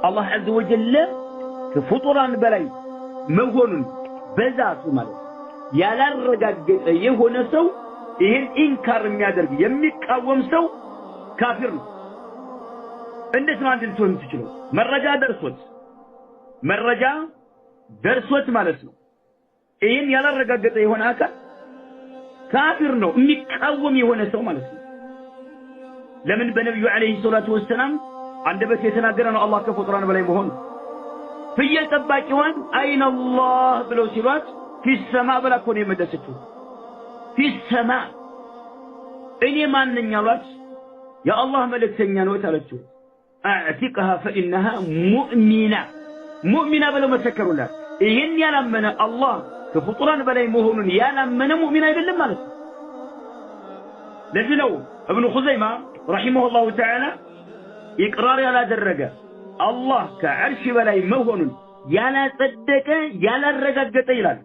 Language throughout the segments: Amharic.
الله عز وجل كفطران بلاي مهون بذات مالك ያላረጋገጠ የሆነ ሰው ይሄን ኢንካር የሚያደርግ የሚቃወም ሰው ካፊር ነው እንዴት ነው አንድን ሰው የምትችለው መረጃ ደርሶት ማለት ነው ይሄን ያላረጋገጠ የሆነ አካል ካፊር ነው የሚቃወም የሆነ ሰው ማለት ነው ለምን በነብዩ አለይሂ ሰላቱ ወሰለም አንደበት የተናገረ ነው አላህ ከፍጡራን በላይ መሆኑ ፍየል ጠባቂዋን አይነ አላህ ብለው ሲሏት في السماء بلا كوني مدستو في السماء اني مانن يالوت يا الله ملكتنيا نو تالچو اعتقها فانها مؤمنه بلا مسكروا لا ይሄን ያላመነ አላህ ከፍጡራን በላይ መሆኑን ያላመነ ሙእሚን አይደለም ማለት ነው ለዚህ ነው ابن خزيمة رحمه الله تعالى اقرار ያላደረገ አላህ ከዓርሽ በላይ መሆኑን ያላጸደቀ ያላረጋገጠ ይላል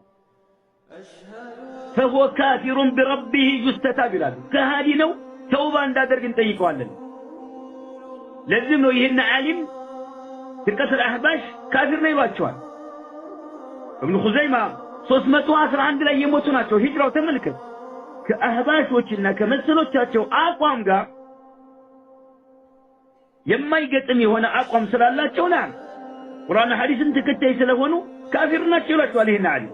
فهو كافر بربه يستتاب له كهادي ነው ተውባ እንዳደርግ እንጠይቀዋለን ለዚህ ነው ይሄን ዓሊም ፍርቀቱል አህባሽ ካፊር ነው ይሏቸዋል ابن خزيمة 311 ላይ የሞቱ ናቸው ሂጅራው ተመልከት ከአህባሾችና ከመሰሎቻቸው አቋም ጋር የማይገጥም የሆነ አቋም ስላላቸው ነው ቁርአን ሐዲስን ተከታይ ስለሆኑ ካፊር ናቸው ይሏቸዋል ይሄን ዓሊም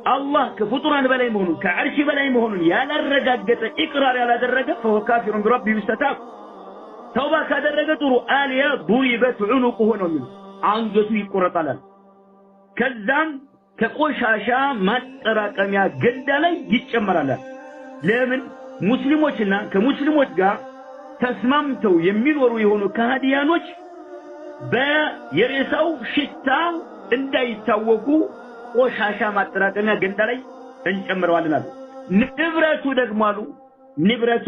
الله كفطران بلاي مهنون كعرش بلاي مهنون يالا الرقاقة إقرار يالا درقة فهو كافر بربي يستتاب توبا كادرقة طرو آلية ضربت عنقه ونمين عنقته يقرطلال كذان كقوشاشا ما تراكم يا قدالي يتشمرالال لمن مسلموشنا كمسلموش قا تسمامتو يمين ورويهونو كهديانوش با يرساو شتاو اندا يتاوكو ቆሻሻ ማጥራቀሚያ ገንዳ ላይ እንጨምረዋለን አሉ ንብረቱ ደግሞ አሉ ንብረቱ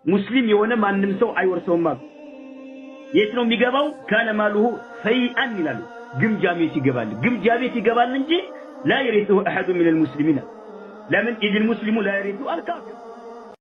ሙስሊም የሆነ ማንንም ሰው አይወርሰውም አሉ የት ነው የሚገባው ካለ ማሉሁ ፈይአን ይላሉ ግምጃ ቤት ይገባል እንጂ لا يرثه احد من المسلمين لمن اذ المسلم لا يرثه الكافر